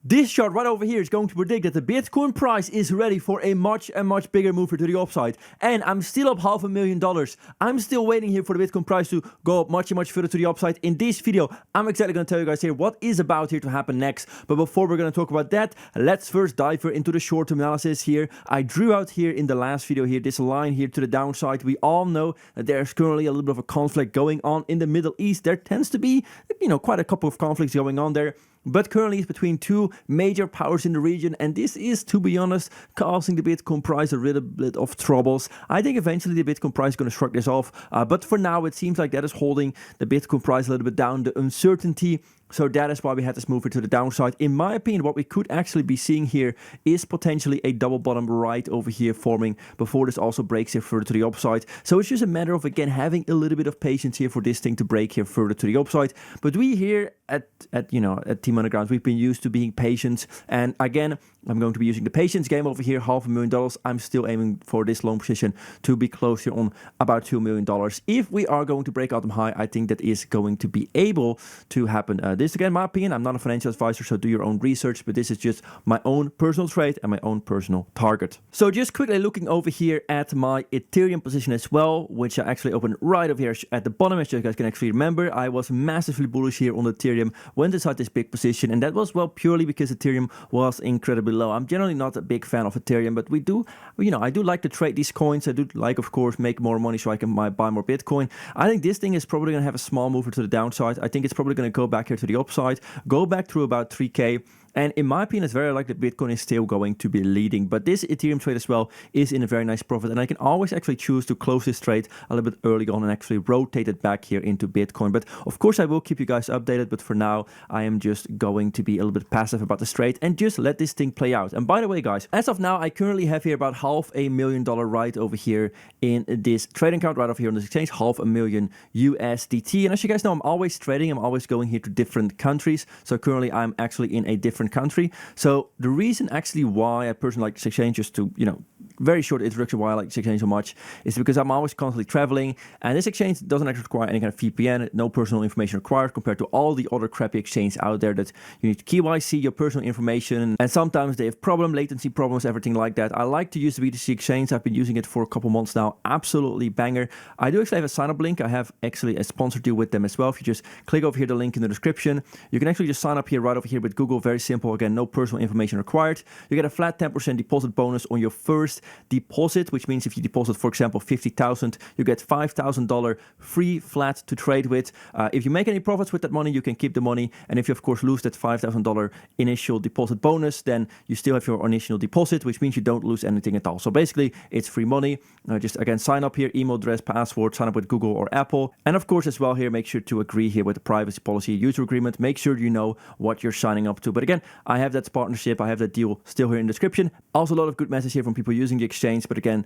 This chart right over here is going to predict that the Bitcoin price is ready for a much bigger move to the upside. And I'm still up $500,000. I'm still waiting here for the Bitcoin price to go up much further to the upside. In this video, I'm exactly going to tell you guys here what is about here to happen next. But before we're going to talk about that, let's first dive into the short-term analysis here. I drew out here in the last video here, this line here to the downside. We all know that there's currently a little bit of a conflict going on in the Middle East. There tends to be, quite a couple of conflicts going on there. But currently it's between two major powers in the region, and this is, to be honest, causing the Bitcoin price a little bit of troubles. I think eventually the Bitcoin price is going to shrug this off, but for now it seems like that is holding the Bitcoin price a little bit down, the uncertainty. So that is why we had this move to the downside. In my opinion, what we could actually be seeing here is potentially a double bottom right over here forming before this also breaks here further to the upside. So it's just a matter of, again, having a little bit of patience here for this thing to break here further to the upside. But we here at Team Underground, we've been used to being patient. And again, I'm going to be using the patience game over here, $500,000. I'm still aiming for this long position to be close here on about $2 million. If we are going to break out high, I think that is going to be able to happen. This again, my opinion, I'm not a financial advisor, so do your own research, but this is just my own personal trade and my own personal target. So just quickly looking over here at my Ethereum position as well, which I actually opened right over here at the bottom, as you guys can actually remember. I was massively bullish here on Ethereum, went inside this big position, and that was, well, purely because Ethereum was incredibly low. I'm generally not a big fan of Ethereum, but I do like to trade these coins. I do like, of course, make more money so I can buy more Bitcoin. I think this thing is probably going to have a small mover to the downside. I think it's probably going to go back here to the upside, go back through about 3K. And in my opinion, it's very likely that Bitcoin is still going to be leading. But this Ethereum trade as well is in a very nice profit. And I can always actually choose to close this trade a little bit early on and actually rotate it back here into Bitcoin. But of course, I will keep you guys updated. But for now, I am just going to be a little bit passive about this trade and just let this thing play out. And by the way, guys, as of now, I currently have here about $500,000 right over here in this trading account right over here on this exchange, $500,000 USDT. And as you guys know, I'm always trading. I'm always going here to different countries. So currently, I'm actually in a different country. So the reason actually why I personally like this exchange, just to, very short introduction why I like this exchange so much, is because I'm always constantly traveling, and this exchange doesn't actually require any kind of VPN, no personal information required compared to all the other crappy exchanges out there that you need to KYC your personal information, and sometimes they have latency problems, everything like that. I like to use the BTCC exchange. I've been using it for a couple months now. Absolutely banger. I do actually have a sign-up link. I have actually a sponsor deal with them as well. If you just click over here, the link in the description, you can actually just sign up here right over here with Google. Very simple. Again, no personal information required. You get a flat 10% deposit bonus on your first deposit, which means if you deposit, for example, $50,000, you get $5,000 free flat to trade with. If you make any profits with that money, you can keep the money. And if you, of course, lose that $5,000 initial deposit bonus, then you still have your initial deposit, which means you don't lose anything at all. So basically, it's free money. Just, again, sign up here, email address, password, sign up with Google or Apple. And, of course, as well here, make sure to agree here with the privacy policy user agreement. Make sure you know what you're signing up to. But again, I have that partnership, I have that deal still here in the description. Also a lot of good messages here from people using the exchange, but again,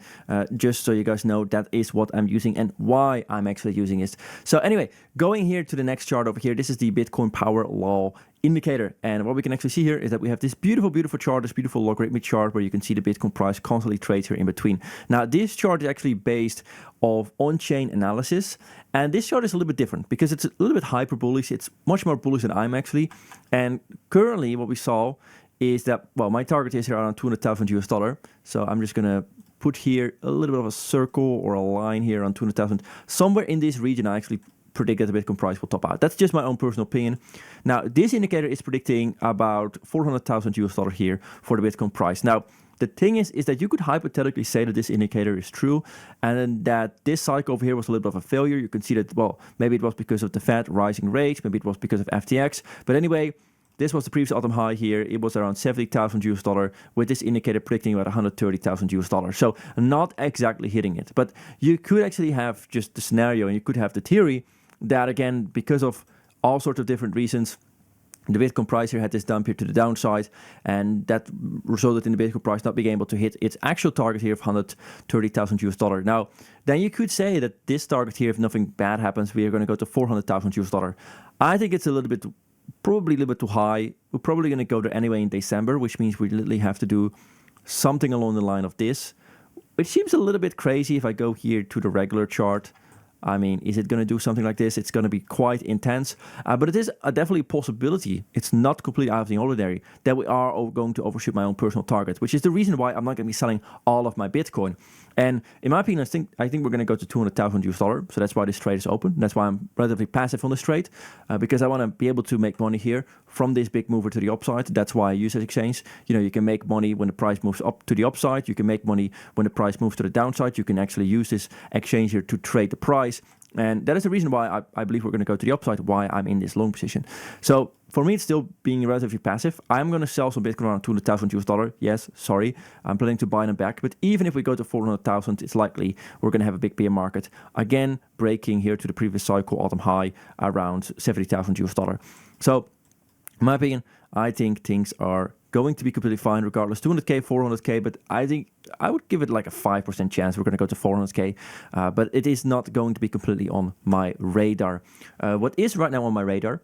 just so you guys know, that is what I'm using and why I'm actually using it. So anyway, going here to the next chart over here, this is the Bitcoin Power Law indicator, and what we can actually see here is that we have this beautiful chart, this beautiful logarithmic chart where you can see the Bitcoin price constantly trades here in between. Now this chart is actually based off on-chain analysis, and this chart is a little bit different because it's a little bit hyper bullish. It's much more bullish than I'm actually, and currently what we saw is that, well, my target is here around $200,000 US. So I'm just gonna put here a little bit of a circle or a line here on 200,000. Somewhere in this region, I actually predict that the Bitcoin price will top out. That's just my own personal opinion. Now, this indicator is predicting about $400,000 US here for the Bitcoin price. Now, the thing is that you could hypothetically say that this indicator is true and that this cycle over here was a little bit of a failure. You can see that, well, maybe it was because of the Fed rising rates, maybe it was because of FTX. But anyway, this was the previous autumn high here. It was around $70,000 US, with this indicator predicting about $130,000 US. So not exactly hitting it. But you could actually have just the scenario, and you could have the theory that, again, because of all sorts of different reasons, the Bitcoin price here had this dump here to the downside, and that resulted in the Bitcoin price not being able to hit its actual target here of $130,000 US. Now, then you could say that this target here, if nothing bad happens, we are going to go to $400,000 US. I think it's probably a little bit too high. We're probably going to go there anyway in December, which means we literally have to do something along the line of this, which seems a little bit crazy if I go here to the regular chart. I mean, is it going to do something like this? It's going to be quite intense, but it is definitely a possibility. It's not completely out of the ordinary that we are going to overshoot my own personal target, which is the reason why I'm not going to be selling all of my Bitcoin. And in my opinion, I think we're going to go to $200,000. So that's why this trade is open. That's why I'm relatively passive on this trade, because I want to be able to make money here from this big mover to the upside. That's why I use this exchange. You know, you can make money when the price moves up to the upside. You can make money when the price moves to the downside. You can actually use this exchange here to trade the price. And that is the reason why I believe we're going to go to the upside, why I'm in this long position. So for me, it's still being relatively passive. I'm going to sell some Bitcoin around $200,000. Yes, sorry. I'm planning to buy them back. But even if we go to 400,000, it's likely we're going to have a big bear market. Again, breaking here to the previous cycle autumn high around $70,000. So in my opinion, I think things are going to be completely fine regardless. 200K, 400K, but I think I would give it like a 5% chance we're going to go to 400K. But it is not going to be completely on my radar. What is right now on my radar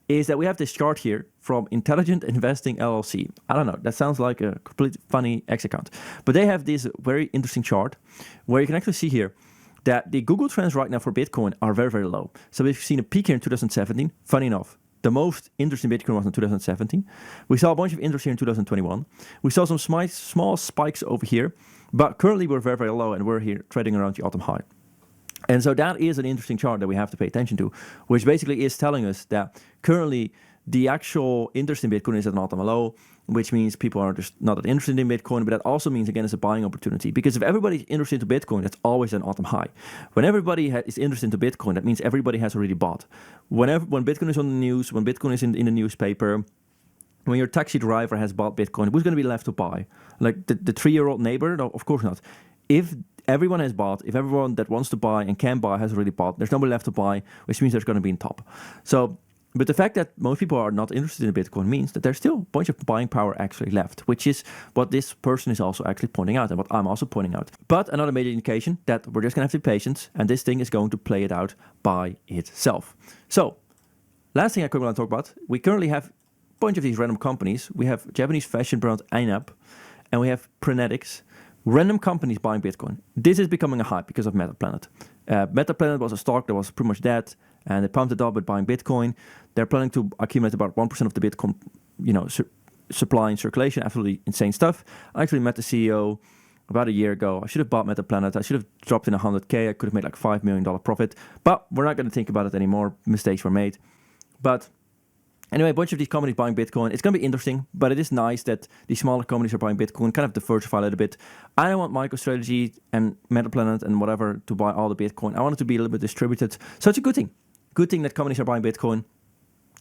is that we have this chart here from Intelligent Investing LLC. I don't know, that sounds like a completely funny X account. But they have this very interesting chart where you can actually see here that the Google trends right now for Bitcoin are very, very low. So we've seen a peak here in 2017. Funny enough, the most interest in Bitcoin was in 2017. We saw a bunch of interest here in 2021. We saw some small spikes over here, but currently we're very, very low and we're here trading around the autumn high. And so that is an interesting chart that we have to pay attention to, which basically is telling us that currently the actual interest in Bitcoin is at an all-time low, which means people are just not that interested in Bitcoin, but that also means, again, it's a buying opportunity. Because if everybody's interested in Bitcoin, that's always an all-time high. When everybody is interested in Bitcoin, that means everybody has already bought. When Bitcoin is on the news, when Bitcoin is in the newspaper, when your taxi driver has bought Bitcoin, who's going to be left to buy? Like the 3-year-old neighbor? No, of course not. If everyone has bought, if everyone that wants to buy and can buy has already bought, there's nobody left to buy, which means there's going to be in top. So, but the fact that most people are not interested in Bitcoin means that there's still a bunch of buying power actually left, which is what this person is also actually pointing out and what I'm also pointing out. But another major indication that we're just going to have to be patient and this thing is going to play it out by itself. So, last thing I quickly want to talk about, we currently have a bunch of these random companies. We have Japanese fashion brand Ainap and we have Prenetics. Random companies buying Bitcoin. This is becoming a hype because of MetaPlanet. MetaPlanet was a stock that was pretty much dead, and they pumped it up with buying Bitcoin. They're planning to accumulate about 1% of the Bitcoin, supply and circulation. Absolutely insane stuff. I actually met the CEO about a year ago. I should have bought MetaPlanet. I should have dropped in 100K. I could have made like $5 million profit, but we're not going to think about it anymore. Mistakes were made. But anyway, a bunch of these companies buying Bitcoin. It's going to be interesting, but it is nice that these smaller companies are buying Bitcoin, kind of diversify a little bit. I don't want MicroStrategy and MetaPlanet and whatever to buy all the Bitcoin. I want it to be a little bit distributed. So it's a good thing. Good thing that companies are buying Bitcoin.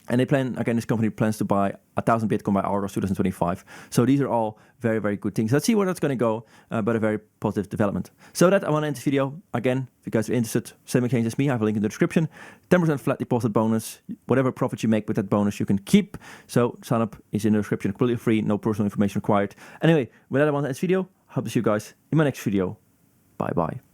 And they plan, again, this company plans to buy 1,000 Bitcoin by August 2025. So these are all very, very good things. Let's see where that's going to go, but a very positive development. So that I want to end this video. Again, if you guys are interested, same exchange as me. I have a link in the description. 10% flat deposit bonus. Whatever profit you make with that bonus, you can keep. So sign up is in the description. Completely free. No personal information required. Anyway, with that, I want to end this video. Hope to see you guys in my next video. Bye-bye.